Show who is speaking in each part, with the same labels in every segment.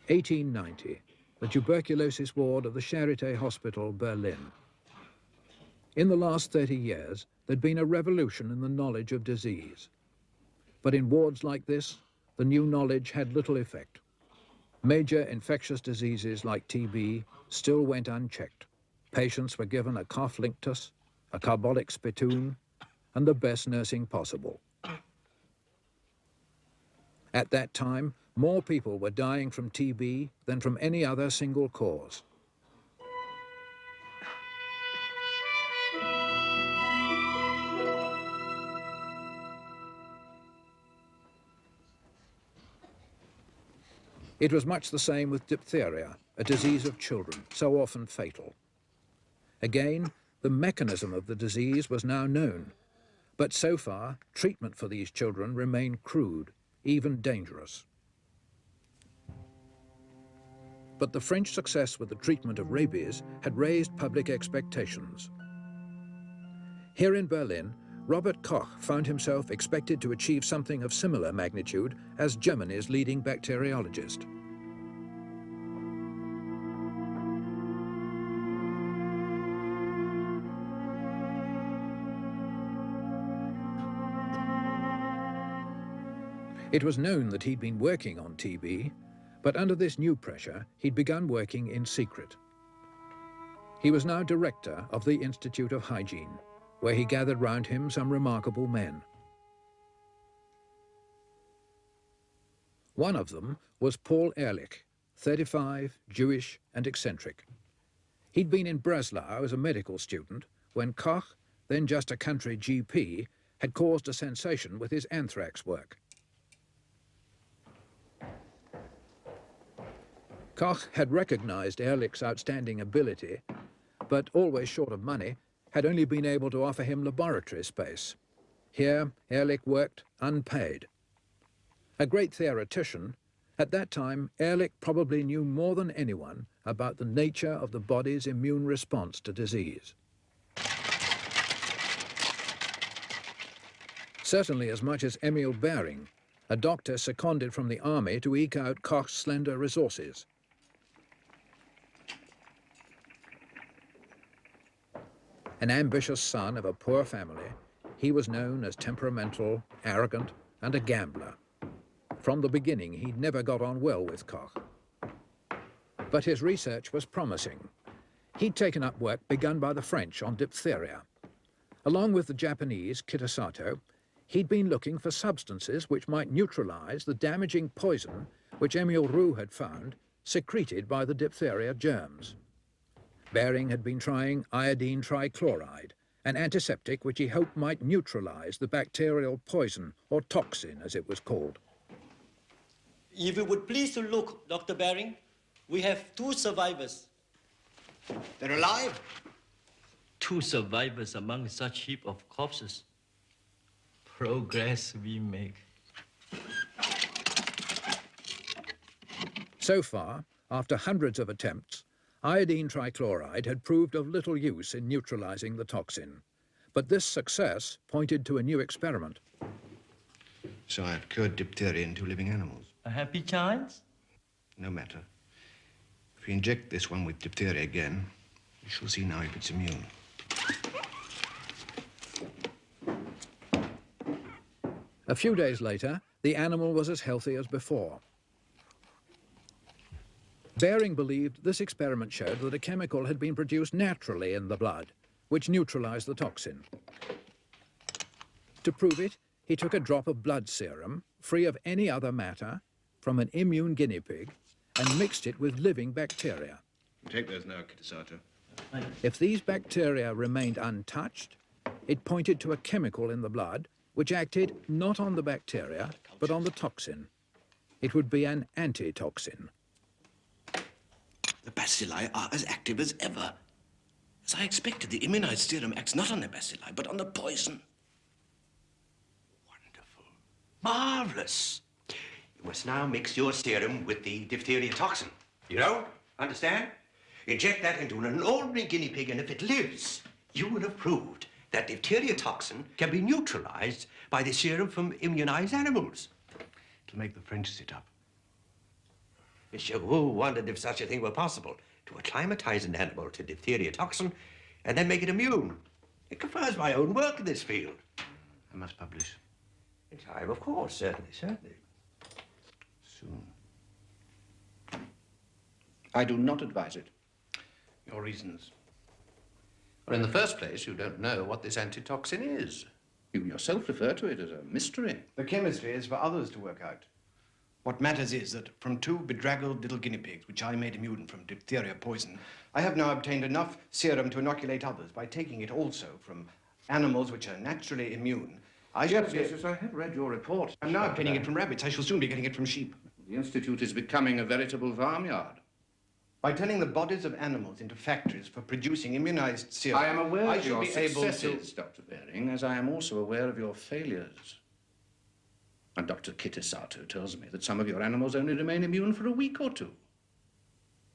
Speaker 1: (1890), the tuberculosis ward of the Charité Hospital, Berlin. In the last 30 years, there'd been a revolution in the knowledge of disease. But in wards like this, the new knowledge had little effect. Major infectious diseases like TB still went unchecked. Patients were given a cough linctus, a carbolic spittoon, and the best nursing possible. At that time, more people were dying from TB than from any other single cause. It was much the same with diphtheria, a disease of children, so often fatal. Again, the mechanism of the disease was now known, but so far, treatment for these children remained crude, even dangerous. But the French success with the treatment of rabies had raised public expectations. Here in Berlin, Robert Koch found himself expected to achieve something of similar magnitude as Germany's leading bacteriologist. It was known that he'd been working on TB, but under this new pressure, he'd begun working in secret. He was now director of the Institute of Hygiene, where he gathered round him some remarkable men. One of them was Paul Ehrlich, 35, Jewish and eccentric. He'd been in Breslau as a medical student when Koch, then just a country GP, had caused a sensation with his anthrax work. Koch had recognized Ehrlich's outstanding ability, but always short of money, had only been able to offer him laboratory space. Here, Ehrlich worked unpaid. A great theoretician, at that time, Ehrlich probably knew more than anyone about the nature of the body's immune response to disease. Certainly as much as Emil Behring, a doctor seconded from the army to eke out Koch's slender resources. An ambitious son of a poor family, he was known as temperamental, arrogant, and a gambler. From the beginning, he'd never got on well with Koch. But his research was promising. He'd taken up work begun by the French on diphtheria. Along with the Japanese, Kitasato, he'd been looking for substances which might neutralize the damaging poison which Emil had found secreted by the diphtheria germs. Behring had been trying iodine trichloride, an antiseptic which he hoped might neutralize the bacterial poison, or toxin as it was called.
Speaker 2: If you would please to look, Dr. Behring, we have 2 survivors.
Speaker 3: They're alive?
Speaker 2: 2 survivors among such heap of corpses. Progress we make.
Speaker 1: So far, after hundreds of attempts, iodine trichloride had proved of little use in neutralizing the toxin. But this success pointed to a new experiment.
Speaker 3: So I've cured diphtheria in 2 living animals.
Speaker 2: A happy chance?
Speaker 3: No matter. If we inject this one with diphtheria again, we shall see now if it's immune.
Speaker 1: A few days later, the animal was as healthy as before. Behring believed this experiment showed that a chemical had been produced naturally in the blood, which neutralized the toxin. To prove it, he took a drop of blood serum, free of any other matter, from an immune guinea pig, and mixed it with living bacteria.
Speaker 3: Take those now, Kitasato.
Speaker 1: If these bacteria remained untouched, it pointed to a chemical in the blood which acted not on the bacteria, but on the toxin. It would be an antitoxin.
Speaker 3: The bacilli are as active as ever. As I expected, the immunized serum acts not on the bacilli, but on the poison. Wonderful. Marvelous. You must now mix your serum with the diphtheria toxin. You know? Understand? Inject that into an ordinary guinea pig, and if it lives, you will have proved that diphtheria toxin can be neutralized by the serum from immunized animals. It'll make the French sit up. Monsieur Roux wondered if such a thing were possible, to acclimatize an animal to diphtheria toxin and then make it immune. It confirms my own work in this field. I must publish. In time, of course, certainly, certainly. Soon.
Speaker 4: I do not advise it.
Speaker 3: Your reasons?
Speaker 4: Well, in the first place, you don't know what this antitoxin is. You yourself refer to it as a mystery.
Speaker 3: The chemistry is for others to work out. What matters is that from 2 bedraggled little guinea pigs, which I made immune from diphtheria poison, I have now obtained enough serum to inoculate others by taking it also from animals which are naturally immune.
Speaker 4: Yes, I have read your report.
Speaker 3: I'm now obtaining it from rabbits. I shall soon be getting it from sheep.
Speaker 4: The Institute is becoming a veritable farmyard.
Speaker 3: By turning the bodies of animals into factories for producing immunized serum,
Speaker 4: I am aware
Speaker 3: I
Speaker 4: of
Speaker 3: shall
Speaker 4: your
Speaker 3: be able
Speaker 4: successes, Dr. Behring, as I am also aware of your failures. And Dr. Kitasato tells me that some of your animals only remain immune for a week or two.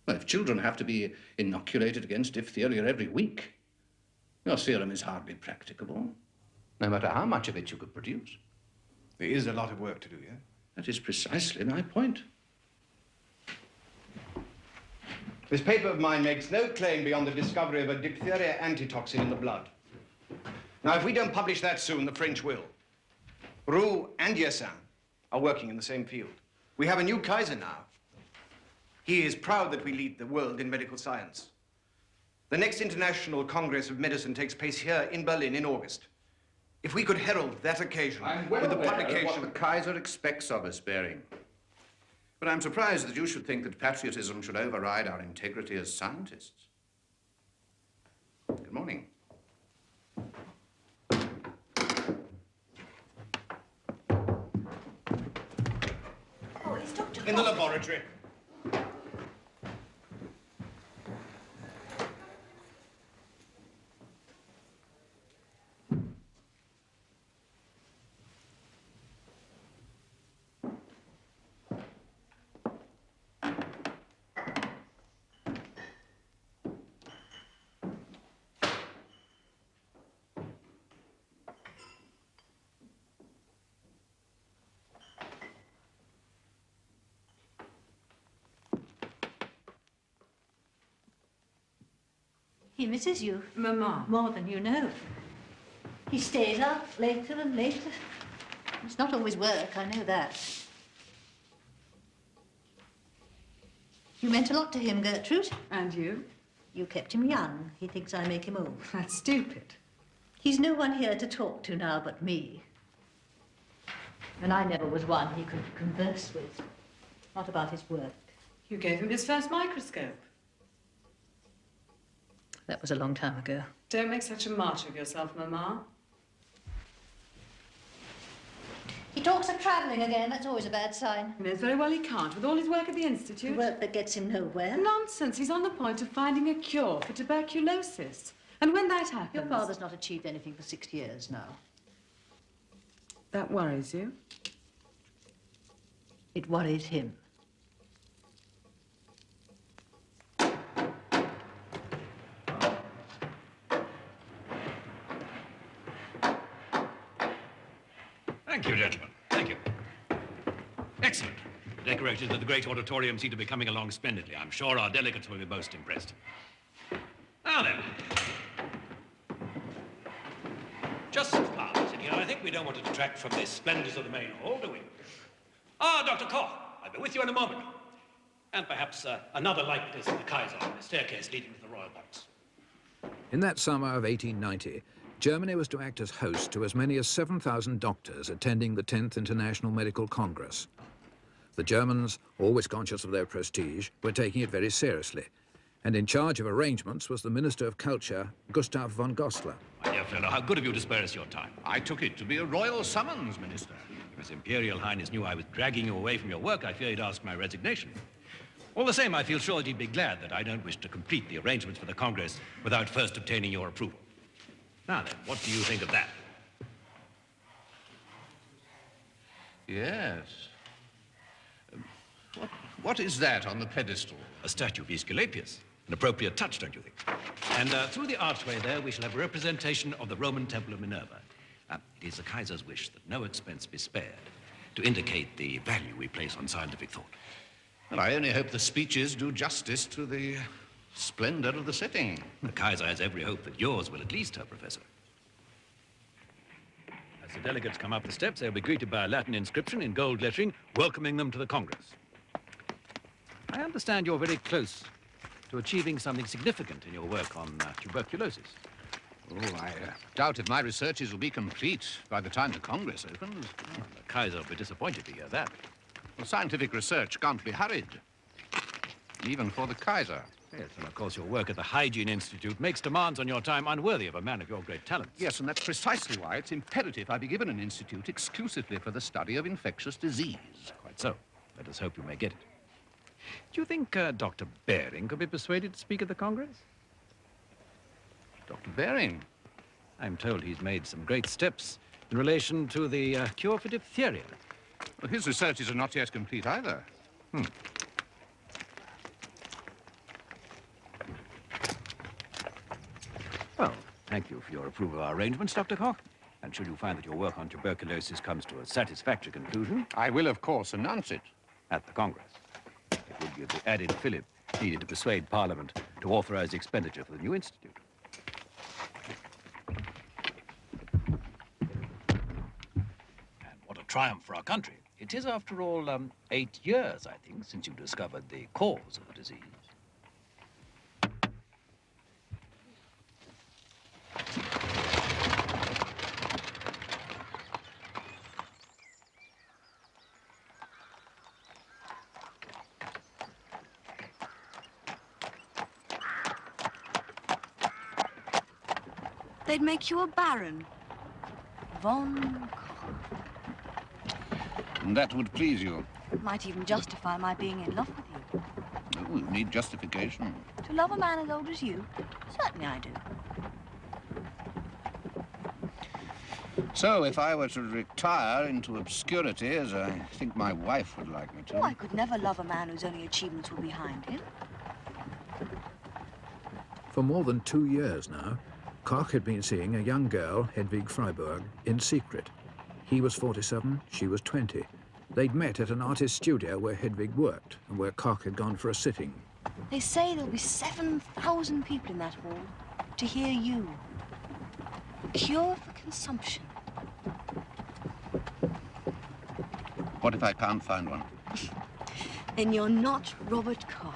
Speaker 4: Well, if children have to be inoculated against diphtheria every week, your serum is hardly practicable, no matter how much of it you could produce.
Speaker 3: There is a lot of work to do, yeah?
Speaker 4: That is precisely my point.
Speaker 3: This paper of mine makes no claim beyond the discovery of a diphtheria antitoxin in the blood. Now, if we don't publish that soon, the French will. Roux and Yersin are working in the same field. We have a new Kaiser now. He is proud that we lead the world in medical science. The next International Congress of Medicine takes place here in Berlin in August. If we could herald that occasion with the publication...
Speaker 4: What the Kaiser expects of us, Behring. But I'm surprised that you should think that patriotism should override our integrity as scientists. Good morning.
Speaker 5: Oh, it's Dr.
Speaker 3: In the laboratory.
Speaker 5: He misses you.
Speaker 6: Mamma.
Speaker 5: More than you know. He stays up later and later. It's not always work, I know that. You meant a lot to him, Gertrude.
Speaker 6: And you?
Speaker 5: You kept him young. He thinks I make him old.
Speaker 6: That's stupid.
Speaker 5: He's no one here to talk to now but me. And I never was one he could converse with. Not about his work.
Speaker 6: You gave him his first microscope.
Speaker 5: That was a long time ago.
Speaker 6: Don't make such a martyr of yourself, Mamma.
Speaker 5: He talks of travelling again. That's always a bad sign.
Speaker 6: He knows very well he can't, with all his work at the Institute.
Speaker 5: Work that gets him nowhere.
Speaker 6: Nonsense. He's on the point of finding a cure for tuberculosis. And when that happens...
Speaker 5: Your father's not achieved anything for 6 years now.
Speaker 6: That worries you?
Speaker 5: It worries him.
Speaker 7: Thank you, gentlemen. Thank you. Excellent. The decorations of the great auditorium seem to be coming along splendidly. I'm sure our delegates will be most impressed. Now then. Just Sidney, I think we don't want to detract from the splendors of the main hall, do we? Ah, Dr. Koch. I'll be with you in a moment. And perhaps another like this in the Kaiser, on the staircase leading to the royal box.
Speaker 1: In that summer of 1890, Germany was to act as host to as many as 7,000 doctors attending the 10th International Medical Congress. The Germans, always conscious of their prestige, were taking it very seriously, and in charge of arrangements was the Minister of Culture, Gustav von Gossler.
Speaker 7: My dear fellow, how good of you to spare us your time.
Speaker 4: I took it to be a royal summons, Minister.
Speaker 7: If His Imperial Highness knew I was dragging you away from your work, I fear he'd ask my resignation. All the same, I feel sure that he'd be glad that I don't wish to complete the arrangements for the Congress without first obtaining your approval. Now then, what do you think of that?
Speaker 4: Yes. What is that on the pedestal?
Speaker 7: A statue of Aesculapius. An appropriate touch, don't you think? And through the archway there, we shall have a representation of the Roman Temple of Minerva. It is the Kaiser's wish that no expense be spared to indicate the value we place on scientific thought.
Speaker 4: Well, I only hope the speeches do justice to the splendor of the setting.
Speaker 7: The Kaiser has every hope that yours will at least, Herr Professor. As the delegates come up the steps, they'll be greeted by a Latin inscription in gold lettering, welcoming them to the Congress. I understand you're very close to achieving something significant in your work on tuberculosis.
Speaker 4: Oh, I doubt if my researches will be complete by the time the Congress opens.
Speaker 7: Well, the Kaiser will be disappointed to hear that.
Speaker 4: Well, scientific research can't be hurried, even for the Kaiser.
Speaker 7: Yes, and of course your work at the Hygiene Institute makes demands on your time unworthy of a man of your great talents.
Speaker 4: Yes, and that's precisely why it's imperative I be given an institute exclusively for the study of infectious disease.
Speaker 7: Quite so. Let us hope you may get it. Do you think Dr. Behring could be persuaded to speak at the Congress?
Speaker 4: Dr. Behring?
Speaker 7: I'm told he's made some great steps in relation to the cure for diphtheria.
Speaker 4: Well, his researches are not yet complete either.
Speaker 7: Well, thank you for your approval of our arrangements, Dr. Koch. And should you find that your work on tuberculosis comes to a satisfactory conclusion...
Speaker 4: I will, of course, announce it.
Speaker 7: At the Congress. It would give the added fillip needed to persuade Parliament to authorize the expenditure for the new institute. And what a triumph for our country. It is, after all, 8 years, I think, since you discovered the cause of the disease.
Speaker 8: They'd make you a baron. Von Koch.
Speaker 4: And that would please you?
Speaker 8: Might even justify my being in love with you.
Speaker 4: Oh, you need justification.
Speaker 8: To love a man as old as you? Certainly I do.
Speaker 4: So, if I were to retire into obscurity, as I think my wife would like me to...
Speaker 8: Oh, I could never love a man whose only achievements were behind him.
Speaker 1: For more than 2 years now, Koch had been seeing a young girl, Hedwig Freiburg, in secret. He was 47, she was 20. They'd met at an artist's studio where Hedwig worked and where Koch had gone for a sitting.
Speaker 8: They say there'll be 7,000 people in that hall to hear you. A cure for consumption.
Speaker 4: What if I can't find one?
Speaker 8: Then you're not Robert Koch.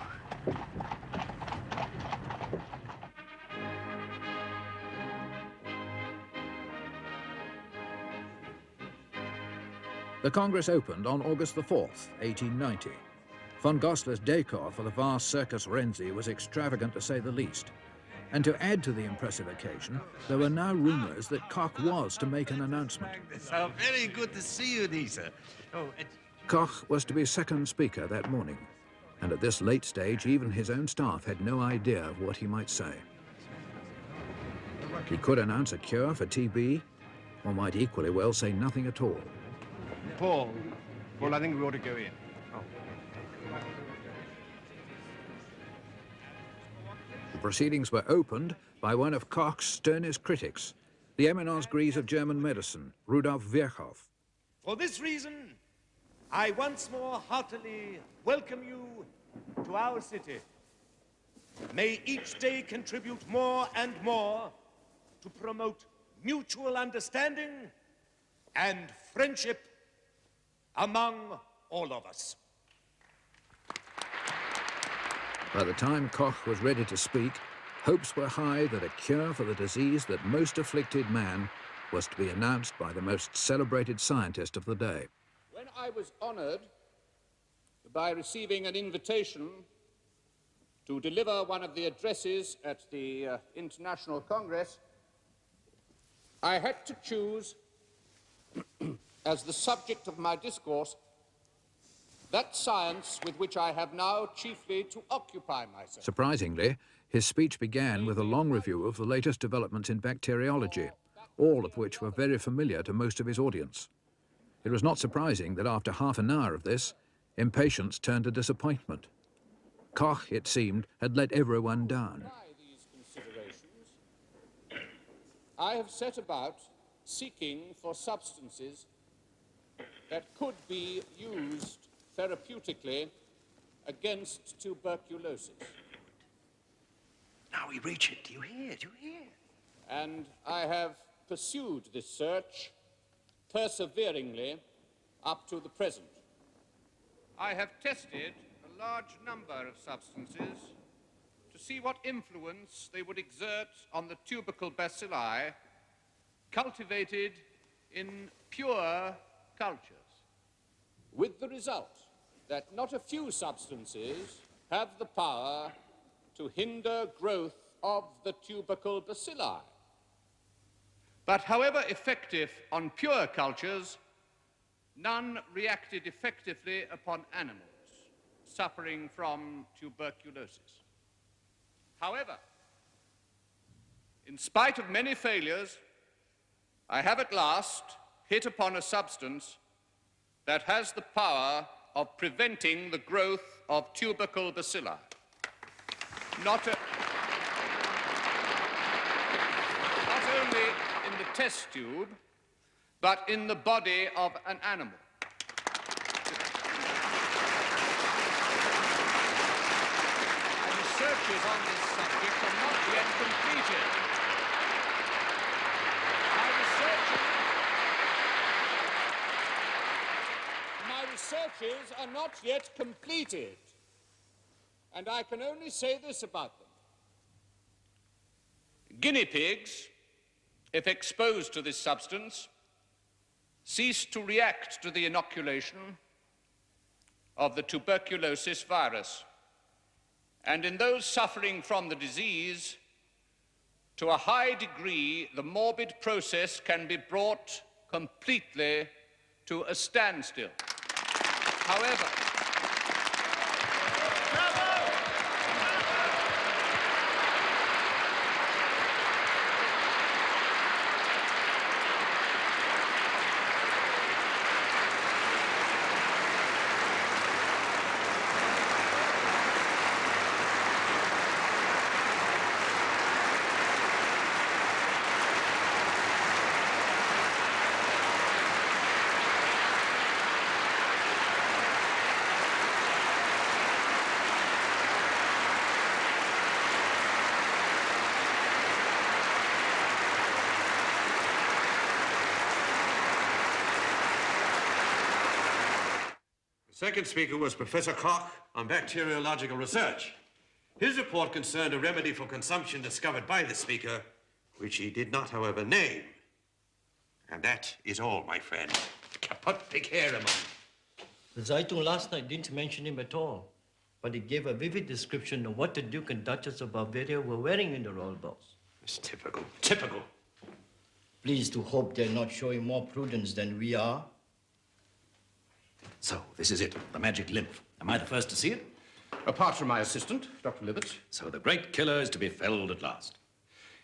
Speaker 1: The Congress opened on August the 4th, 1890. Von Gossler's decor for the vast Circus Renzi was extravagant to say the least. And to add to the impressive occasion, there were now rumors that Koch was to make an announcement.
Speaker 9: So very good to see you, Lisa.
Speaker 1: Koch was to be second speaker that morning. And at this late stage, even his own staff had no idea of what he might say. He could announce a cure for TB, or might equally well say nothing at all.
Speaker 9: Paul, I think we ought to go in.
Speaker 1: The proceedings were opened by one of Koch's sternest critics, the eminence grise of German medicine, Rudolf Virchow.
Speaker 10: For this reason, I once more heartily welcome you to our city. May each day contribute more and more to promote mutual understanding and friendship among all of us.
Speaker 1: By the time Koch was ready to speak, hopes were high that a cure for the disease that most afflicted man was to be announced by the most celebrated scientist of the day.
Speaker 4: When I was honored by receiving an invitation to deliver one of the addresses at the International Congress, I had to choose as the subject of my discourse that science with which I have now chiefly to occupy myself.
Speaker 1: Surprisingly, his speech began with a long review of the latest developments in bacteriology, all of which were very familiar to most of his audience. It was not surprising that after half an hour of this, impatience turned to disappointment. Koch, it seemed, had let everyone down.
Speaker 4: I have set about seeking for substances that could be used therapeutically against tuberculosis.
Speaker 3: Now we reach it. Do you hear? Do you hear?
Speaker 4: And I have pursued this search perseveringly up to the present. I have tested a large number of substances to see what influence they would exert on the tubercle bacilli cultivated in pure cultures, with the result that not a few substances have the power to hinder growth of the tubercle bacilli. But however effective on pure cultures, none reacted effectively upon animals suffering from tuberculosis. However, in spite of many failures, I have at last hit upon a substance that has the power of preventing the growth of tubercle bacilli. Not only in the test tube, but in the body of an animal. My researches on this subject are not yet completed. My researches are not yet completed. And I can only say this about them. Guinea pigs, if exposed to this substance, cease to react to the inoculation of the tuberculosis virus. And in those suffering from the disease, to a high degree, the morbid process can be brought completely to a standstill. However,
Speaker 3: The second speaker was Professor Koch on bacteriological research. His report concerned a remedy for consumption discovered by the speaker, which he did not, however, name. And that is all, my friend. Kaput big hair among.
Speaker 2: The Zeitung last night didn't mention him at all, but it gave a vivid description of what the Duke and Duchess of Bavaria were wearing in the royal balls.
Speaker 3: It's typical, typical.
Speaker 2: Pleased to hope they're not showing more prudence than we are.
Speaker 11: So, this is it, the magic lymph. Am I the first to see it?
Speaker 4: apart from my assistant, Dr. Livett.
Speaker 11: So the great killer is to be felled at last.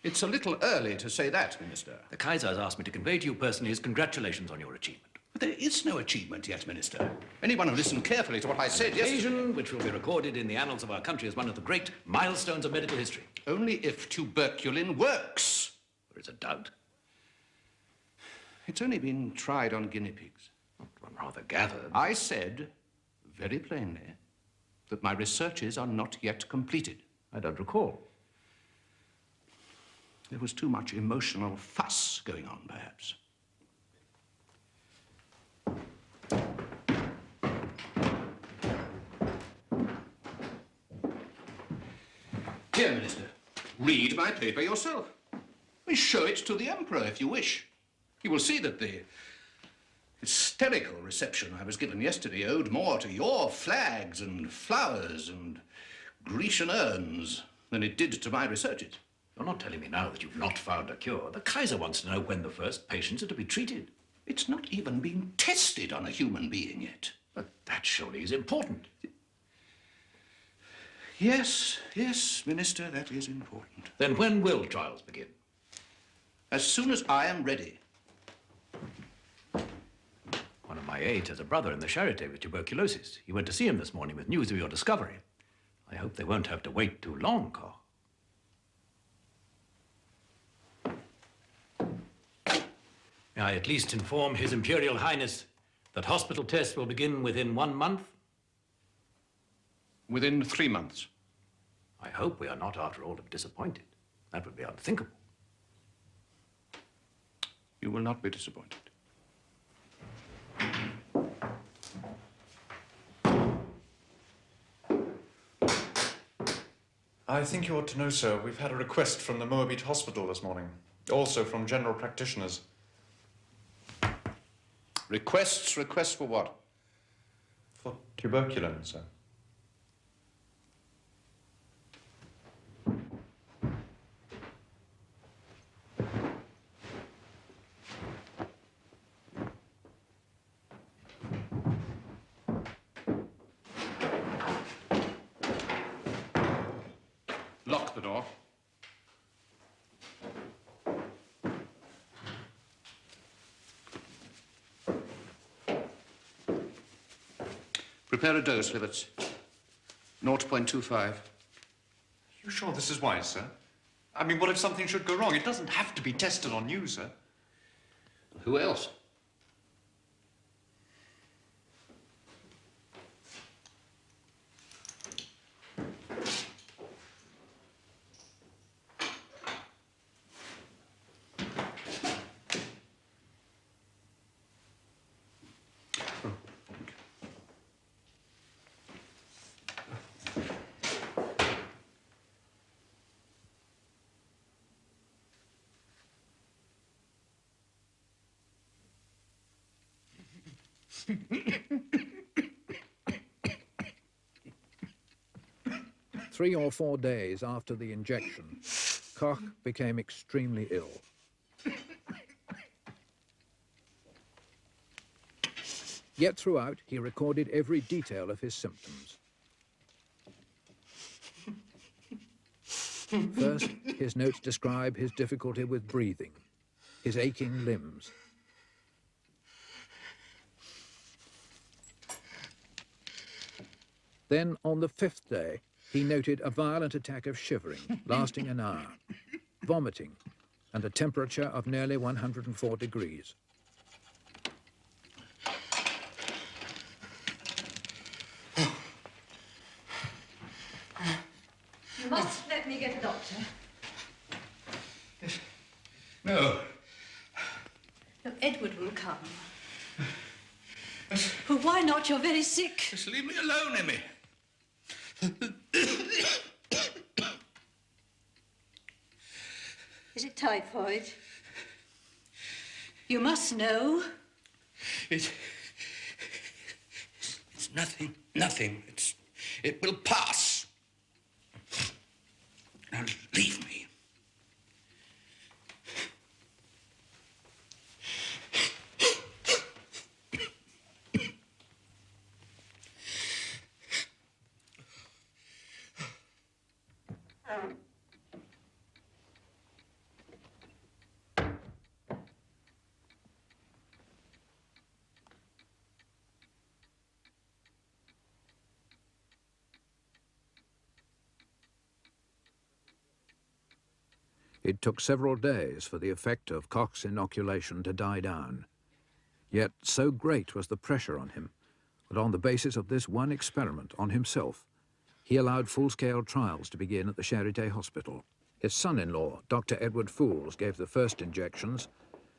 Speaker 4: It's a little early to say that, Minister.
Speaker 11: The Kaiser has asked me to convey to you personally his congratulations on your achievement.
Speaker 4: But there is no achievement yet, Minister. Anyone who listened carefully to what I said
Speaker 11: yesterday... An occasion which will be recorded in the annals of our country as one of the great milestones of medical history.
Speaker 4: Only if tuberculin works.
Speaker 11: There is a doubt.
Speaker 4: It's only been tried on guinea pigs.
Speaker 11: One rather gathered.
Speaker 4: I said, very plainly, that my researches are not yet completed.
Speaker 11: I don't recall.
Speaker 4: There was too much emotional fuss going on, perhaps. Here, Minister, read my paper yourself. Show it to the Emperor, if you wish. You will see that the hysterical reception I was given yesterday owed more to your flags and flowers and Grecian urns than it did to my researches.
Speaker 11: You're not telling me now that you've not found a cure. The Kaiser wants to know when the first patients are to be treated.
Speaker 4: It's not even being tested on a human being yet.
Speaker 11: But that surely is important.
Speaker 4: Yes, yes, Minister, that is important.
Speaker 11: Then when will trials begin?
Speaker 4: As soon as I am ready.
Speaker 11: One of my aides has a brother in the Charité with tuberculosis. He went to see him this morning with news of your discovery. I hope they won't have to wait too long, Koch. May I at least inform His Imperial Highness that hospital tests will begin within 1 month?
Speaker 4: Within 3 months.
Speaker 11: I hope we are not, after all, disappointed. That would be unthinkable.
Speaker 4: You will not be disappointed.
Speaker 12: I think you ought to know, sir, we've had a request from the Moabit Hospital this morning. Also from general practitioners.
Speaker 4: Requests? Requests for what?
Speaker 12: For tuberculin, sir.
Speaker 4: Lock the door. Prepare a dose, Livets. 0.25.
Speaker 12: You sure this is wise, sir? I mean, what if something should go wrong? It doesn't have to be tested on you, sir.
Speaker 4: Who else?
Speaker 1: Three or 4 days after the injection, Koch became extremely ill. Yet throughout, he recorded every detail of his symptoms. First, his notes describe his difficulty with breathing, his aching limbs. Then, on the 5th day, he noted a violent attack of shivering, lasting an hour, vomiting, and a temperature of nearly 104 degrees.
Speaker 5: You must let me get a doctor.
Speaker 4: No.
Speaker 5: No, Edward will come. Well, why not? You're very sick.
Speaker 4: Just leave me alone, Emmy.
Speaker 5: Is it typhoid? You must know.
Speaker 4: It's nothing. It will pass. Now leave me.
Speaker 1: It took several days for the effect of Koch's inoculation to die down. Yet so great was the pressure on him that on the basis of this one experiment on himself, he allowed full-scale trials to begin at the Charité Hospital. His son-in-law, Dr. Edward Fools, gave the first injections,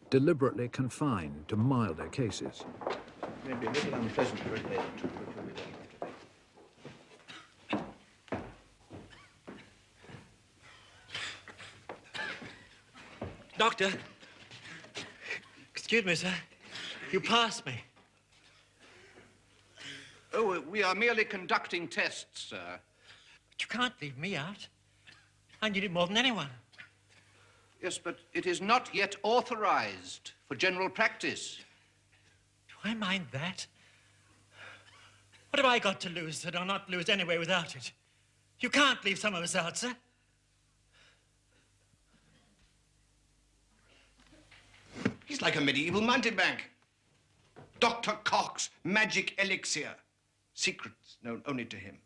Speaker 1: deliberately confined to milder cases.
Speaker 4: Maybe a little unpleasant for a head.
Speaker 2: Doctor, excuse me, sir. You passed me.
Speaker 4: Oh, we are merely conducting tests, sir.
Speaker 2: But you can't leave me out. I need it more than anyone.
Speaker 4: Yes, but it is not yet authorized for general practice.
Speaker 13: I mind that. What have I got to lose that I'll not lose anyway without it? You can't leave some of us out, sir.
Speaker 3: He's like a medieval mountebank. Dr. Koch's magic elixir. Secrets known only to him.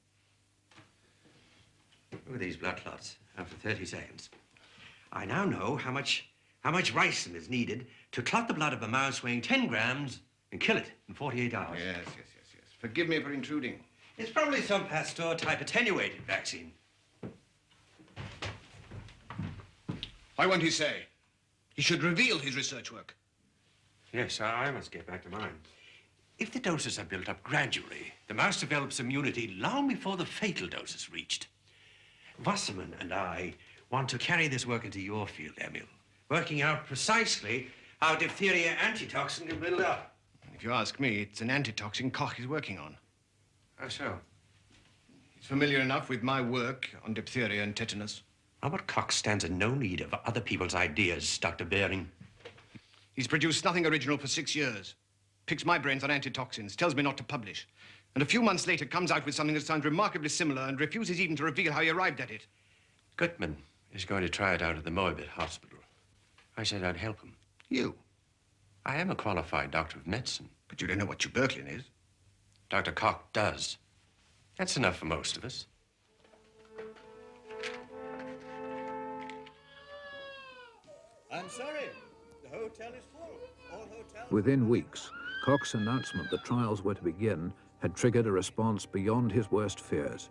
Speaker 3: Look at these blood clots after 30 seconds. I now know how much ricin is needed to clot the blood of a mouse weighing 10 grams and kill it in 48 hours. Yes. Forgive me for intruding. It's probably some Pasteur-type attenuated vaccine. Why won't he say? He should reveal his research work. Yes, I must get back to mine. If the doses are built up gradually, the mouse develops immunity long before the fatal dose is reached. Wasserman and I want to carry this work into your field, Emil, working out precisely how diphtheria antitoxin can build up. If you ask me, it's an antitoxin Koch is working on. How so? He's familiar enough with my work on diphtheria and tetanus. Robert Koch stands in no need of other people's ideas, Dr. Behring. He's produced nothing original for 6 years. Picks my brains on antitoxins, tells me not to publish. And a few months later comes out with something that sounds remarkably similar and refuses even to reveal how he arrived at it. Gutman is going to try it out at the Moabit Hospital. I said I'd help him. You? I am a qualified doctor of medicine. But you don't know what tuberculin is. Dr. Koch does. That's enough for most of us.
Speaker 10: I'm sorry. The hotel is full. All hotels...
Speaker 1: Within weeks, Koch's announcement that trials were to begin had triggered a response beyond his worst fears.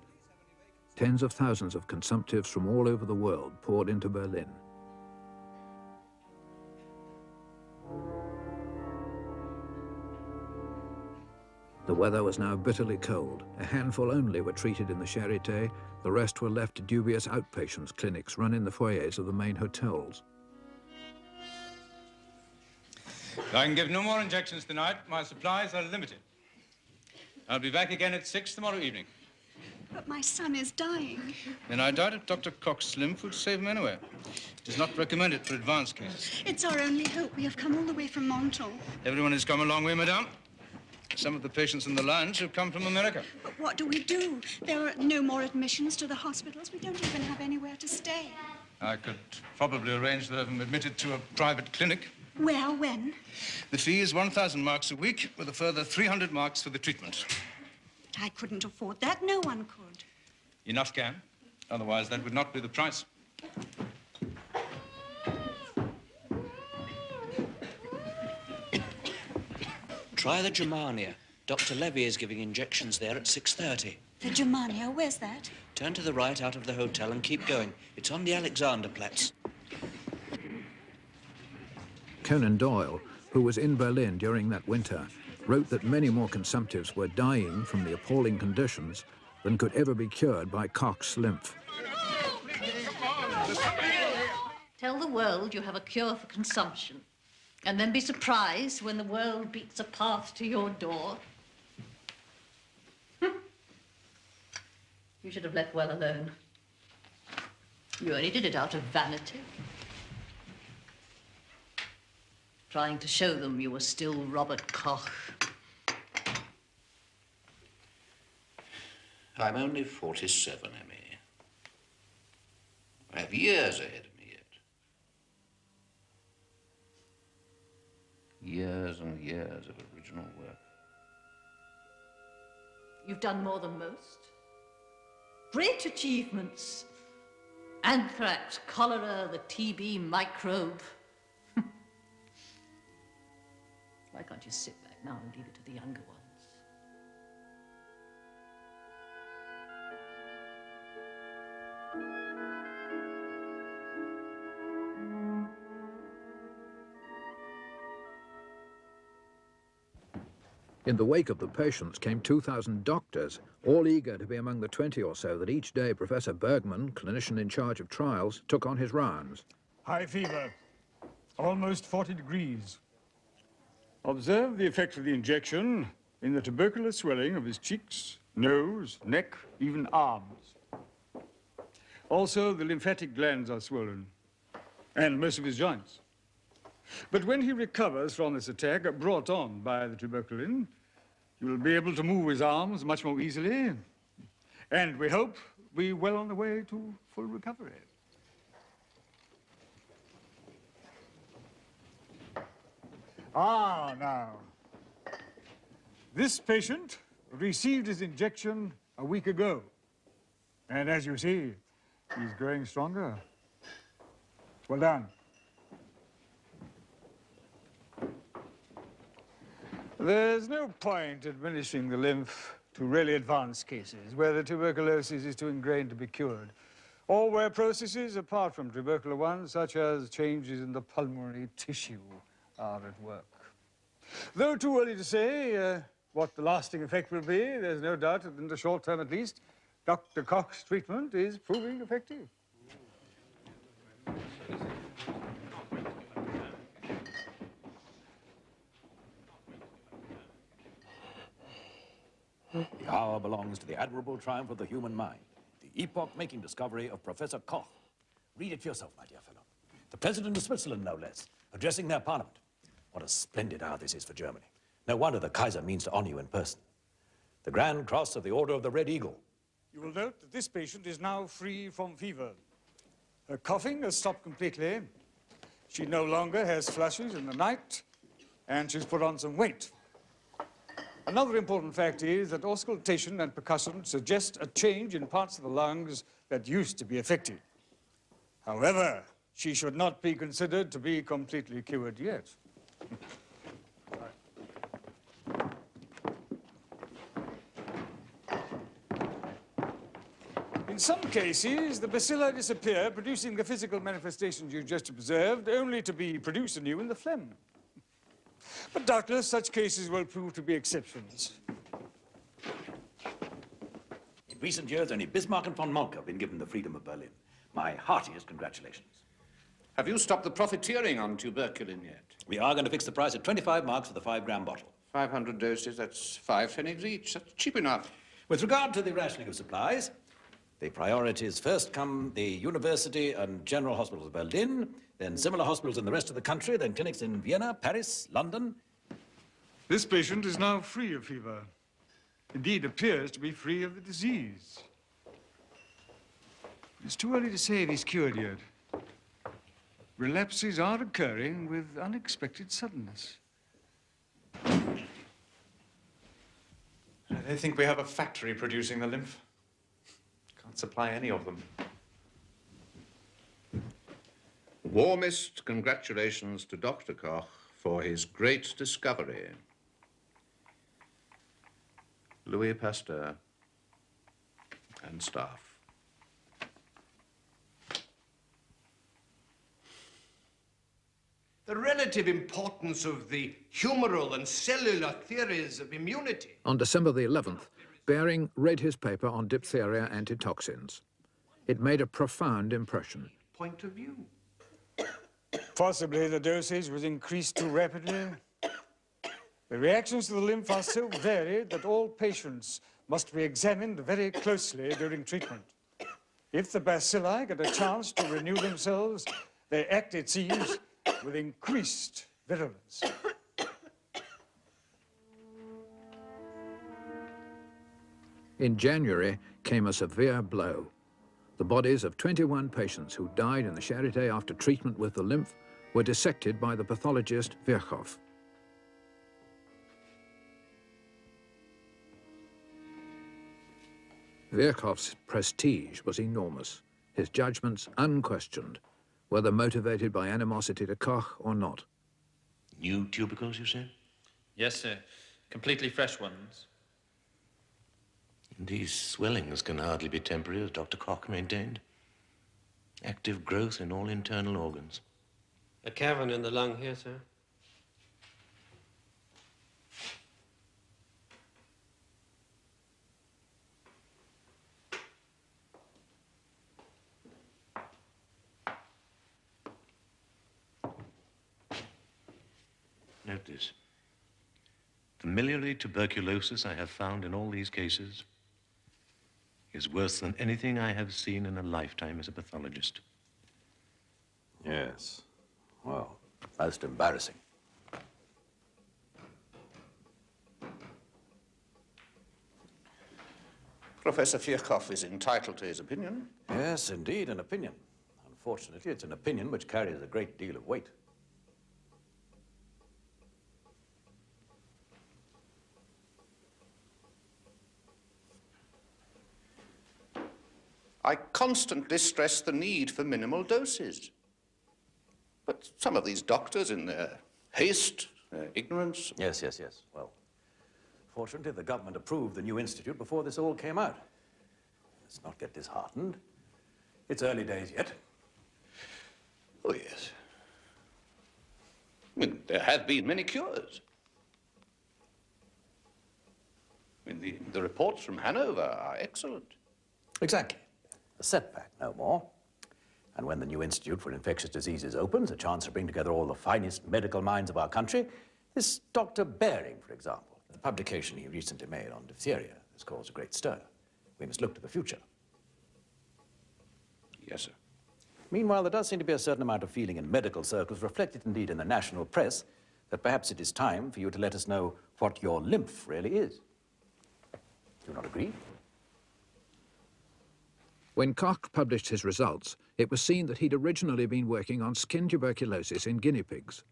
Speaker 1: Tens of thousands of consumptives from all over the world poured into Berlin. The weather was now bitterly cold. A handful only were treated in the Charité. The rest were left to dubious outpatients clinics run in the foyers of the main hotels.
Speaker 14: I can give no more injections tonight. My supplies are limited. I'll be back again at 6 tomorrow evening.
Speaker 15: But my son is dying.
Speaker 14: Then I doubt if Dr. Koch's lymph would save him anyway. It is not recommended for advanced cases.
Speaker 15: It's our only hope. We have come all the way from Menton.
Speaker 14: Everyone has come a long way, madame. Some of the patients in the lounge have come from America.
Speaker 15: But what do we do? There are no more admissions to the hospitals. We don't even have anywhere to stay.
Speaker 14: I could probably arrange to have him admitted to a private clinic.
Speaker 15: Where, when?
Speaker 14: The fee is 1,000 marks a week, with a further 300 marks for the treatment.
Speaker 15: But I couldn't afford that. No one could.
Speaker 14: Enough can. Otherwise, that would not be the price.
Speaker 16: Try the Germania. Dr. Levy is giving injections there at 6:30.
Speaker 15: The Germania? Where's that?
Speaker 16: Turn to the right out of the hotel and keep going. It's on the Alexanderplatz.
Speaker 1: Conan Doyle, who was in Berlin during that winter, wrote that many more consumptives were dying from the appalling conditions than could ever be cured by Koch's lymph.
Speaker 5: Tell the world you have a cure for consumption, and then be surprised when the world beats a path to your door. You should have left well alone. You only did it out of vanity. Trying to show them you were still Robert Koch.
Speaker 4: I'm only 47, Emmy. I have years ahead of me yet. Years and years of original work.
Speaker 5: You've done more than most. Great achievements. Anthrax, cholera, the TB microbe. Why can't you sit back now and leave it to the younger ones?
Speaker 1: In the wake of the patients came 2,000 doctors, all eager to be among the 20 or so that each day Professor Bergman, clinician in charge of trials, took on his rounds.
Speaker 17: High fever, almost 40 degrees. Observe the effect of the injection in the tubercular swelling of his cheeks, nose, neck, even arms. Also, the lymphatic glands are swollen, and most of his joints. But when he recovers from this attack brought on by the tuberculin, he will be able to move his arms much more easily, and we hope be well on the way to full recovery. Now, this patient received his injection a week ago, and as you see, he's growing stronger. Well done. There's no point administering the lymph to really advanced cases where the tuberculosis is too ingrained to be cured, or where processes apart from tubercular ones, such as changes in the pulmonary tissue, are at work. Though too early to say what the lasting effect will be, there's no doubt that in the short term at least, Dr. Koch's treatment is proving effective.
Speaker 11: The hour belongs to the admirable triumph of the human mind, the epoch-making discovery of Professor Koch. Read it for yourself, my dear fellow. The President of Switzerland, no less, addressing their parliament. What a splendid hour this is for Germany. No wonder the Kaiser means to honor you in person. The Grand Cross of the Order of the Red Eagle.
Speaker 17: You will note that this patient is now free from fever. Her coughing has stopped completely. She no longer has flushes in the night, and she's put on some weight. Another important fact is that auscultation and percussion suggest a change in parts of the lungs that used to be affected. However, she should not be considered to be completely cured yet. In some cases, the bacilli disappear, producing the physical manifestations you just observed, only to be produced anew in the phlegm. But doubtless such cases will prove to be exceptions.
Speaker 11: In recent years, only Bismarck and von Moltke have been given the freedom of Berlin. My heartiest congratulations.
Speaker 4: Have you stopped the profiteering on tuberculin yet?
Speaker 11: We are going to fix the price at 25 marks for the 5-gram bottle.
Speaker 4: 500 doses, that's 5 pfennigs each. That's cheap enough.
Speaker 11: With regard to the rationing of supplies, the priorities first come the University and General Hospitals of Berlin, then similar hospitals in the rest of the country, then clinics in Vienna, Paris, London.
Speaker 17: This patient is now free of fever. Indeed, appears to be free of the disease. It's too early to say if he's cured yet. Relapses are occurring with unexpected suddenness.
Speaker 12: They think we have a factory producing the lymph. Can't supply any of them.
Speaker 4: Warmest congratulations to Dr. Koch for his great discovery. Louis Pasteur and staff.
Speaker 3: The relative importance of the humoral and cellular theories of immunity.
Speaker 1: On December the 11th, Behring read his paper on diphtheria antitoxins. It made a profound impression.
Speaker 3: Point of view.
Speaker 17: Possibly the dosage was increased too rapidly. The reactions to the lymph are so varied that all patients must be examined very closely during treatment. If the bacilli get a chance to renew themselves, they act, it seems, with increased virulence.
Speaker 1: In January came a severe blow. The bodies of 21 patients who died in the Charité after treatment with the lymph were dissected by the pathologist Virchow. Virchow's prestige was enormous, his judgments unquestioned, whether motivated by animosity to Koch or not.
Speaker 3: New tubercles, you said?
Speaker 18: Yes, sir. Completely fresh ones.
Speaker 3: These swellings can hardly be temporary, as Dr. Koch maintained. Active growth in all internal organs.
Speaker 18: A cavern in the lung here, sir.
Speaker 3: Note this. The miliary tuberculosis I have found in all these cases is worse than anything I have seen in a lifetime as a pathologist.
Speaker 11: Yes. Well, Most embarrassing.
Speaker 4: Professor Virchow is entitled to his opinion.
Speaker 11: Yes, indeed, an opinion. Unfortunately, it's an opinion which carries a great deal of weight.
Speaker 4: I constantly stress the need for minimal doses. But some of these doctors, in their haste, their ignorance...
Speaker 11: Yes. Well, fortunately, the government approved the new institute before this all came out. Let's not get disheartened. It's early days yet.
Speaker 4: Oh, yes. I mean, there have been many cures. I mean, the reports from Hanover are excellent.
Speaker 11: Exactly. A setback, no more. And when the new Institute for Infectious Diseases opens, a chance to bring together all the finest medical minds of our country, this Dr. Behring, for example, the publication he recently made on diphtheria has caused a great stir. We must look to the future.
Speaker 4: Yes, sir.
Speaker 11: Meanwhile, there does seem to be a certain amount of feeling in medical circles, reflected indeed in the national press, that perhaps it is time for you to let us know what your lymph really is. Do you not agree?
Speaker 1: When Koch published his results, it was seen that he'd originally been working on skin tuberculosis in guinea pigs.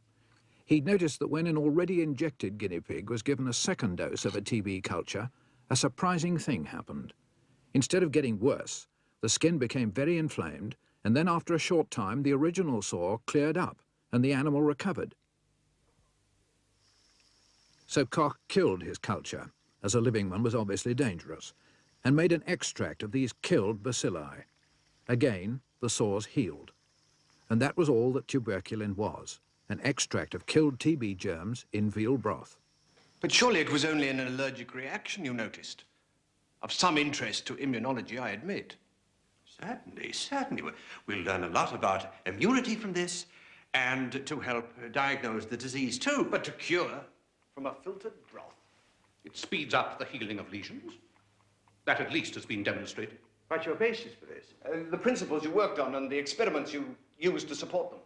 Speaker 1: He'd noticed that when an already injected guinea pig was given a second dose of a TB culture, a surprising thing happened. Instead of getting worse, the skin became very inflamed, and then after a short time, the original sore cleared up and the animal recovered. So Koch killed his culture, as a living one was obviously dangerous, and made an extract of these killed bacilli. Again, the sores healed. And that was all that tuberculin was, an extract of killed TB germs in veal broth.
Speaker 3: But surely it was only an allergic reaction you noticed. Of some interest to immunology, I admit. Certainly. We'll learn a lot about immunity from this, and to help diagnose the disease too. But to cure from a filtered broth.
Speaker 4: It speeds up the healing of lesions. That at least has been demonstrated.
Speaker 3: What's your basis for this?
Speaker 4: The principles you worked on and the experiments you used to support them.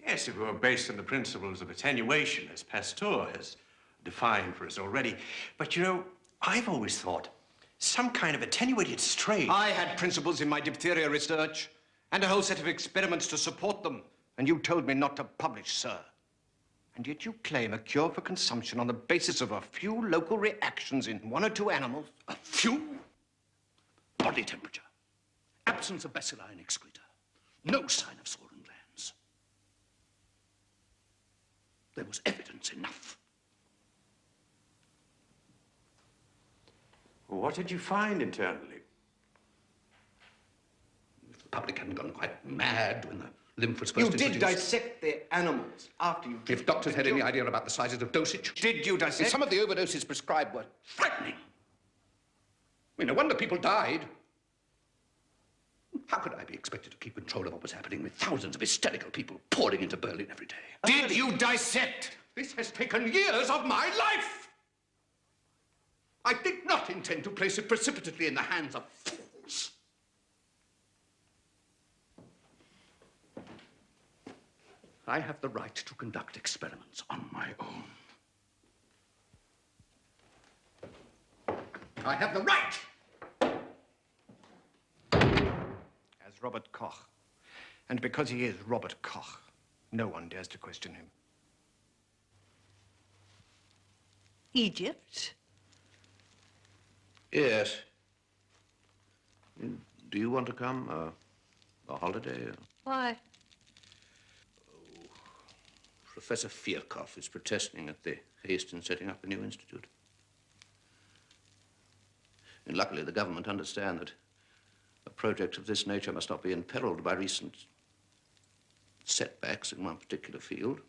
Speaker 3: Yes, it were based on the principles of attenuation, as Pasteur has defined for us already. But you know, I've always thought some kind of attenuated strain. I had principles in my diphtheria research and a whole set of experiments to support them. And you told me not to publish, sir. And yet you claim a cure for consumption on the basis of a few local reactions in one or two animals.
Speaker 4: A few? Body temperature, absence of bacilli in excreta, no sign of swollen glands. There was evidence enough.
Speaker 3: What did you find internally?
Speaker 4: If the public hadn't gone quite mad when the lymph was first introduced.
Speaker 3: You did dissect the animals after you...
Speaker 4: If doctors had any idea about the sizes of dosage.
Speaker 3: Did you dissect?
Speaker 4: Some of the overdoses prescribed were frightening. I mean, no wonder people died. How could I be expected to keep control of what was happening with thousands of hysterical people pouring into Berlin every day?
Speaker 3: Did you dissect?
Speaker 4: This has taken years of my life. I did not intend to place it precipitately in the hands of fools. I have the right to conduct experiments on my own. I have the right!
Speaker 3: As Robert Koch. And because he is Robert Koch, no one dares to question him.
Speaker 5: Egypt?
Speaker 4: Yes. Do you want to come? A holiday?
Speaker 5: Why?
Speaker 4: Professor Virchow is protesting at the haste in setting up a new institute. And luckily, the government understand that a project of this nature must not be imperiled by recent setbacks in one particular field.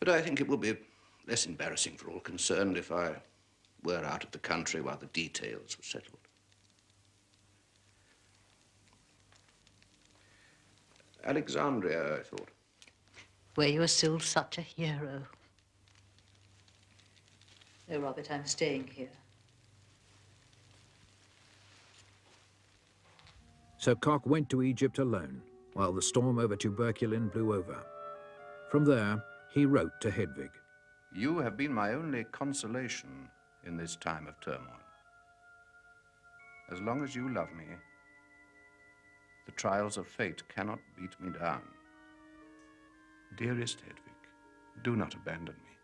Speaker 4: But I think it would be less embarrassing for all concerned if I were out of the country while the details were settled. Alexandria, I thought.
Speaker 5: Where you are still such a hero. No, Robert, I'm staying here.
Speaker 1: So Koch went to Egypt alone, while the storm over Tuberculin blew over. From there, he wrote to Hedvig.
Speaker 4: You have been my only consolation in this time of turmoil. As long as you love me, the trials of fate cannot beat me down. Dearest Hedvig, do not abandon me,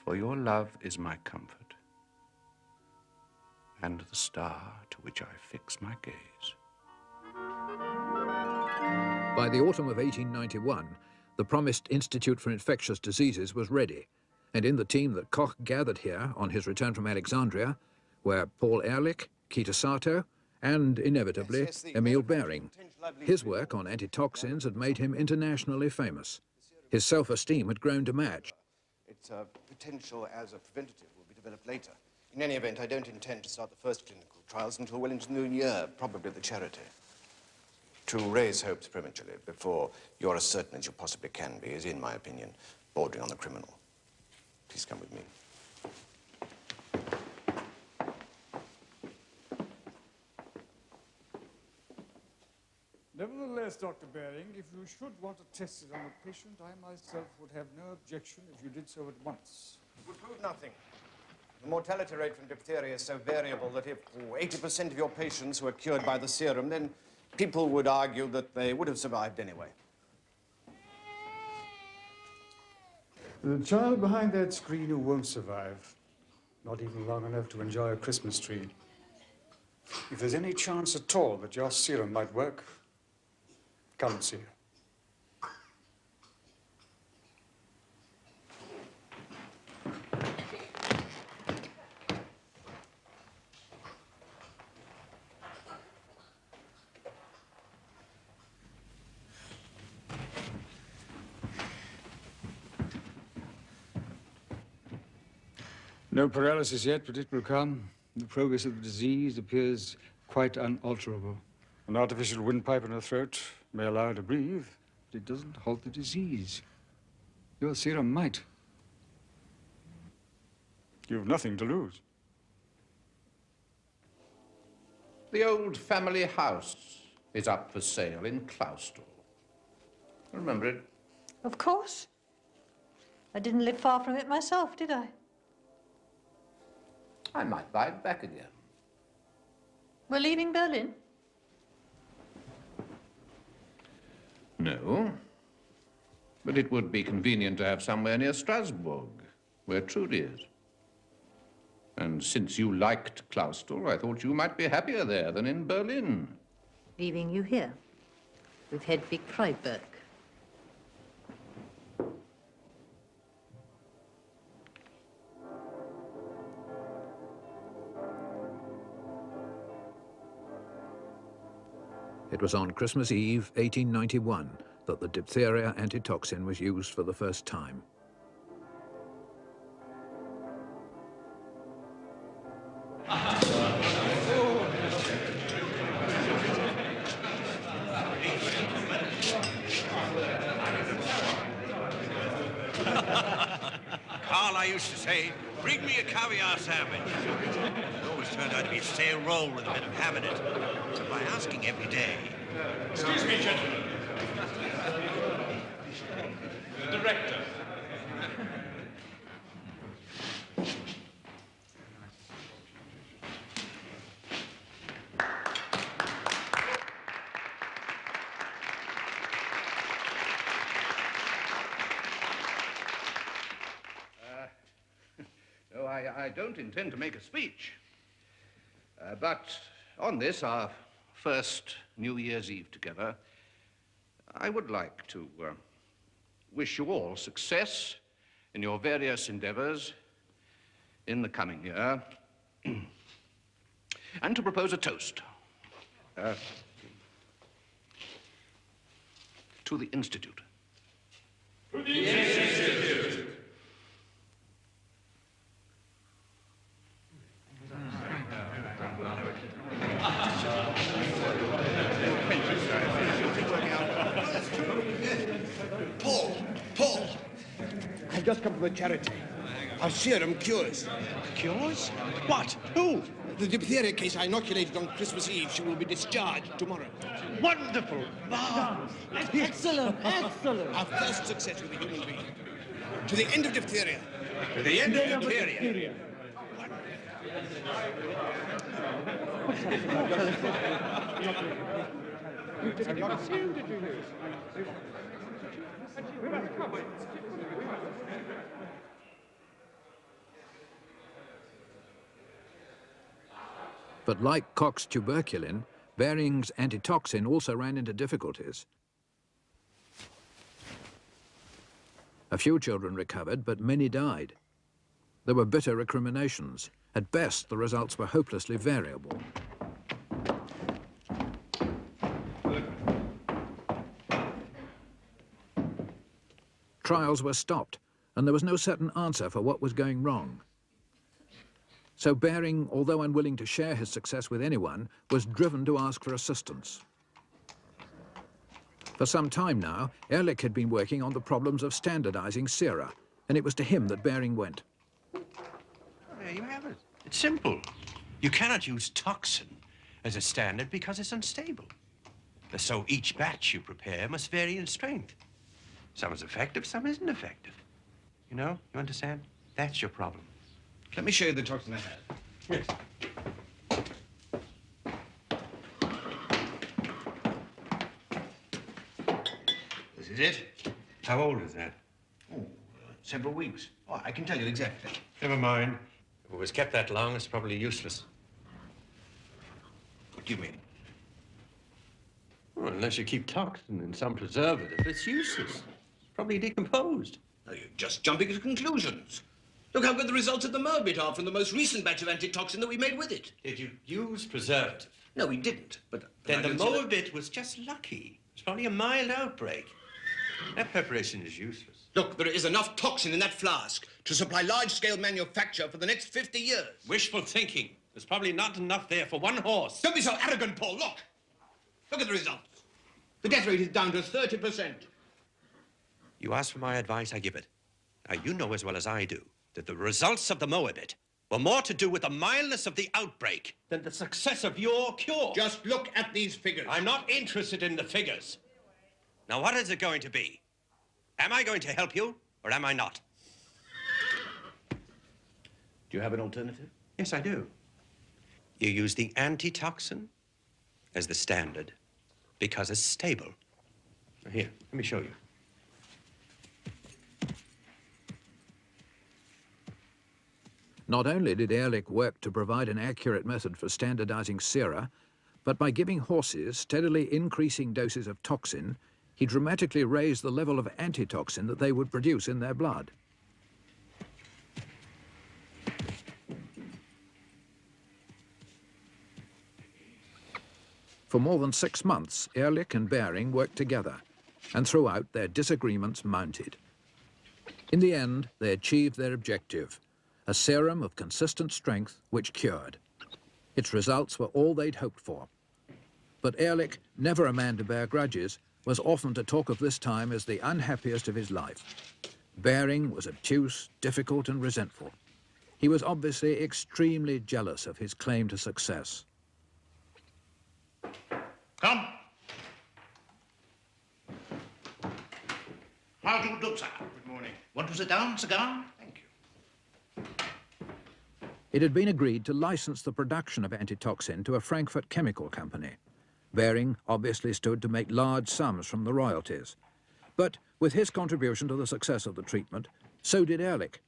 Speaker 4: for your love is my comfort and the star to which I fix my gaze.
Speaker 1: By the autumn of 1891, the promised Institute for Infectious Diseases was ready, and in the team that Koch gathered here on his return from Alexandria were Paul Ehrlich, Kitasato, and, inevitably, Emil Behring. His work on antitoxins had made him internationally famous. His self-esteem had grown to match.
Speaker 19: Its potential as a preventative will be developed later. In any event, I don't intend to start the first clinical trials until well into the new year, probably at the charity. To raise hopes prematurely before you're as certain as you possibly can be is, in my opinion, bordering on the criminal. Please come with me.
Speaker 17: Nevertheless, Dr. Behring, if you should want to test it on a patient, I myself would have no objection if you did so at once.
Speaker 19: It would prove nothing. The mortality rate from diphtheria is so variable that if 80% of your patients were cured by the serum, then people would argue that they would have survived anyway.
Speaker 17: The child behind that screen who won't survive, not even long enough to enjoy a Christmas tree. If there's any chance at all that your serum might work, come and see her. No paralysis yet, but it will come. The progress of the disease appears quite unalterable. An artificial windpipe in her throat may allow her to breathe, but it doesn't halt the disease. Your serum might. You've nothing to lose.
Speaker 4: The old family house is up for sale in Clausthal. Remember it?
Speaker 5: Of course. I didn't live far from it myself, did I?
Speaker 4: I might buy it back again.
Speaker 5: We're leaving Berlin?
Speaker 4: No. But it would be convenient to have somewhere near Strasbourg, where Trudy is. And since you liked Clausthal, I thought you might be happier there than in Berlin.
Speaker 5: Leaving you here with Hedvig Freiberg.
Speaker 1: It was on Christmas Eve, 1891, that the diphtheria antitoxin was used for the first time.
Speaker 3: Carl, I used to say, bring me a caviar sandwich. It always turned out to be a stale roll with a bit of ham in it. But by asking every day...
Speaker 7: Excuse me, gentlemen. The director.
Speaker 4: No, I don't intend to make a speech. But on this, our first New Year's Eve together, I would like to wish you all success in your various endeavors in the coming year, and to propose a toast to the Institute.
Speaker 7: To the Institute.
Speaker 10: Paul! I've just come from the charity.
Speaker 20: Our serum cures.
Speaker 3: Cures? What? Who?
Speaker 20: The diphtheria case I inoculated on Christmas Eve. She will be discharged tomorrow.
Speaker 3: Wonderful. Marvelous.
Speaker 20: Excellent, excellent. Our first success with a human being. To the end of diphtheria.
Speaker 3: To the end of diphtheria.
Speaker 1: But like Koch's tuberculin, Behring's antitoxin also ran into difficulties. A few children recovered, but many died. There were bitter recriminations. At best, the results were hopelessly variable. Trials were stopped, and there was no certain answer for what was going wrong. So Behring, although unwilling to share his success with anyone, was driven to ask for assistance. For some time now, Ehrlich had been working on the problems of standardizing sera, and it was to him that Behring went.
Speaker 3: There you have it. It's simple. You cannot use toxin as a standard because it's unstable. So each batch you prepare must vary in strength. Some is effective, some isn't effective. You know, you understand? That's your problem.
Speaker 4: Let me show you the toxin I had.
Speaker 3: Yes.
Speaker 4: This is it.
Speaker 3: How old is that?
Speaker 4: Oh, several weeks. Oh, I can tell you exactly.
Speaker 3: Never mind. If it was kept that long, it's probably useless.
Speaker 4: What do you mean?
Speaker 3: Well, unless you keep toxin in some preservative, it's useless. It's probably decomposed.
Speaker 4: Now, you're just jumping to conclusions. Look how good the results of the Merbit are from the most recent batch of antitoxin that we made with it.
Speaker 3: Did you use preservative?
Speaker 4: No, we didn't, but...
Speaker 3: Then the Merbit was just lucky. It's probably a mild outbreak. That preparation is useless.
Speaker 4: Look, there is enough toxin in that flask to supply large-scale manufacture for the next 50 years.
Speaker 3: Wishful thinking. There's probably not enough there for one horse.
Speaker 4: Don't be so arrogant, Paul. Look. Look at the results. The death rate is down to 30%.
Speaker 3: You ask for my advice, I give it. Now, you know as well as I do that the results of the Moabit were more to do with the mildness of the outbreak than the success of your cure.
Speaker 4: Just look at these figures.
Speaker 3: I'm not interested in the figures. Now, what is it going to be? Am I going to help you, or am I not?
Speaker 4: Do you have an alternative?
Speaker 3: Yes, I do. You use the antitoxin as the standard because it's stable. Now, here, let me show you.
Speaker 1: Not only did Ehrlich work to provide an accurate method for standardizing sera, but by giving horses steadily increasing doses of toxin, he dramatically raised the level of antitoxin that they would produce in their blood. For more than 6 months, Ehrlich and Behring worked together, and throughout their disagreements mounted. In the end, they achieved their objective, a serum of consistent strength which cured. Its results were all they'd hoped for. But Ehrlich, never a man to bear grudges, was often to talk of this time as the unhappiest of his life. Behring was obtuse, difficult, and resentful. He was obviously extremely jealous of his claim to success.
Speaker 4: Come. How do you do, sir?
Speaker 9: Good morning.
Speaker 4: Want to sit down, cigar? Thank you.
Speaker 1: It had been agreed to license the production of antitoxin to a Frankfurt chemical company. Behring obviously stood to make large sums from the royalties. But with his contribution to the success of the treatment, so did Ehrlich.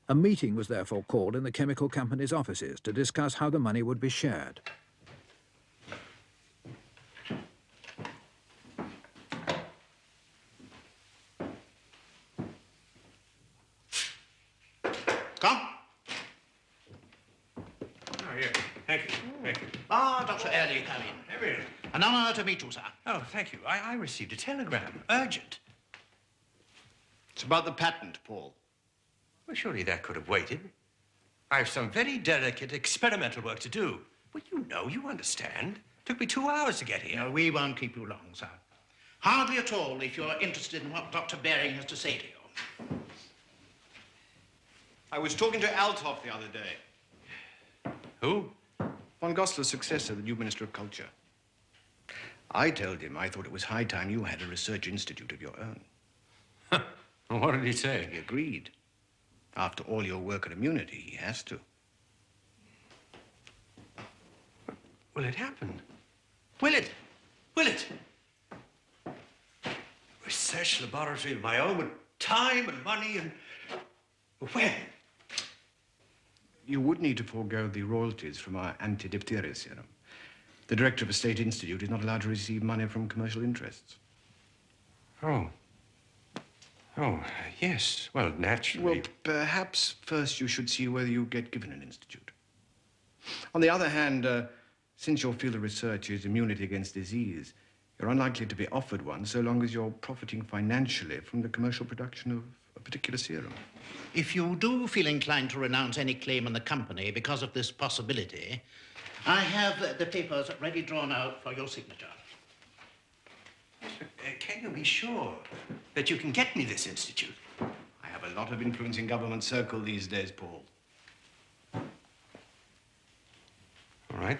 Speaker 1: A meeting was therefore called in the chemical company's offices to discuss how the money would be shared.
Speaker 4: Come.
Speaker 3: Oh, here. Thank you. Thank you.
Speaker 4: Ah, Dr. Ehrlich, come in.
Speaker 3: Emil.
Speaker 4: An honor to meet you, sir.
Speaker 3: Oh, thank you. I received a telegram. Urgent.
Speaker 4: It's about the patent, Paul.
Speaker 3: Well, surely that could have waited. I have some very delicate experimental work to do. Well, you know, you understand. Took me 2 hours to get here.
Speaker 4: No, we won't keep you long, sir. Hardly at all if you're interested in what Dr. Behring has to say to you.
Speaker 9: I was talking to Althoff the other day.
Speaker 3: Who?
Speaker 9: Von Gossler's successor, the new Minister of Culture. I told him I thought it was high time you had a research institute of your own.
Speaker 3: What did he say?
Speaker 9: He agreed. After all your work on immunity, he has to.
Speaker 3: Will it happen? Will it? Will it? Research laboratory of my own with time and money and... When?
Speaker 9: You would need to forego the royalties from our anti-diphtheria serum. The director of a state institute is not allowed to receive money from commercial interests.
Speaker 3: Oh. Oh, yes. Well, naturally.
Speaker 9: Well, perhaps first you should see whether you get given an institute. On the other hand, since your field of research is immunity against disease, you're unlikely to be offered one so long as you're profiting financially from the commercial production of a particular serum.
Speaker 21: If you do feel inclined to renounce any claim on the company because of this possibility, I have the papers ready drawn out for your signature.
Speaker 3: Can you be sure that you can get me this institute?
Speaker 9: I have a lot of influence in government circle these days, Paul.
Speaker 3: All right.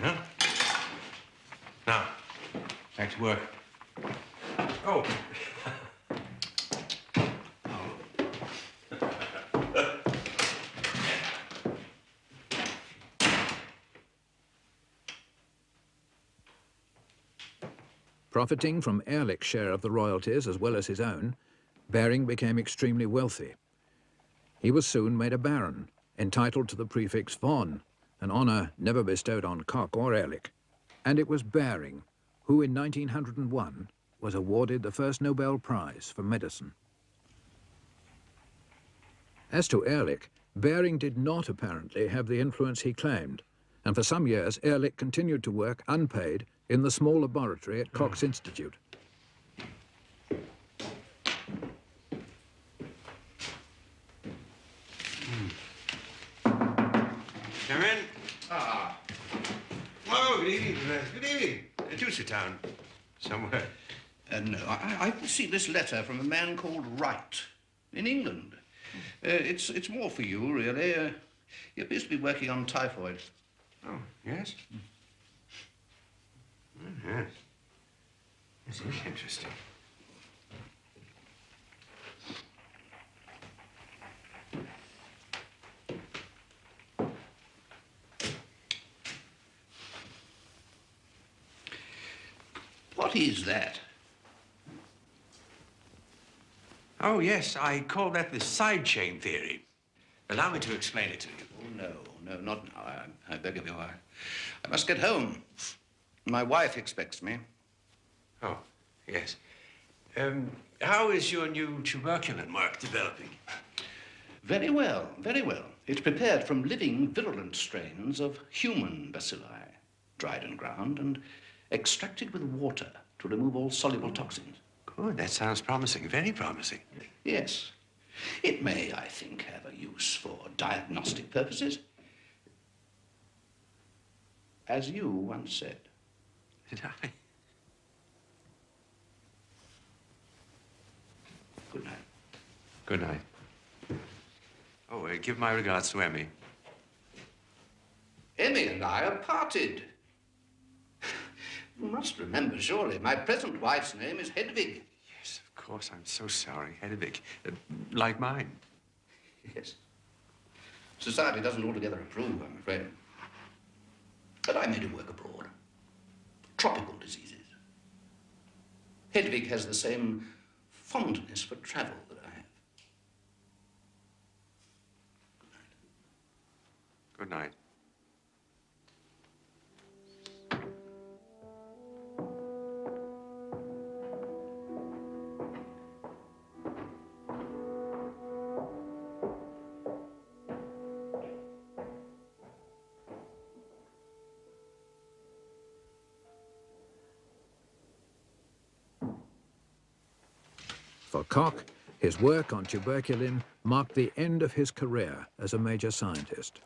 Speaker 3: Yeah. Now, back to work. Oh.
Speaker 1: Profiting from Ehrlich's share of the royalties as well as his own, Behring became extremely wealthy. He was soon made a baron, entitled to the prefix von, an honour never bestowed on Koch or Ehrlich. And it was Behring who, in 1901, was awarded the first Nobel Prize for medicine. As to Ehrlich, Behring did not apparently have the influence he claimed, and for some years Ehrlich continued to work unpaid in the small laboratory at Koch's Institute.
Speaker 3: Come in. Ah. Oh, good evening, Professor. Good evening. Do sit down somewhere.
Speaker 4: No, I received this letter from a man called Wright in England. It's more for you, really. He appears to be working on typhoid.
Speaker 3: Oh, yes? Oh, yes. This is interesting.
Speaker 4: What is that?
Speaker 3: Oh, yes, I call that the side chain theory. Allow me to explain it to you.
Speaker 4: Oh, no, not now. I beg of you. I must get home. My wife expects me.
Speaker 3: Oh, yes. How is your new tuberculin work developing?
Speaker 4: Very well, very well. It's prepared from living virulent strains of human bacilli, dried and ground, and extracted with water to remove all soluble toxins.
Speaker 3: Good, that sounds promising, very promising.
Speaker 4: Yes. It may, I think, have a use for diagnostic purposes. As you once said.
Speaker 3: Did I?
Speaker 4: Good night.
Speaker 3: Good night. Oh, give my regards to Emmy.
Speaker 4: Emmy and I are parted. You must remember, surely, my present wife's name is Hedwig.
Speaker 3: Yes, of course. I'm so sorry. Hedwig. Like mine.
Speaker 4: Yes. Society doesn't altogether approve, I'm afraid. But I made her work abroad. Tropical diseases. Hedwig has the same fondness for travel that I have.
Speaker 3: Good night.
Speaker 1: For Koch, his work on tuberculin marked the end of his career as a major scientist.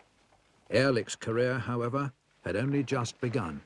Speaker 1: Ehrlich's career, however, had only just begun.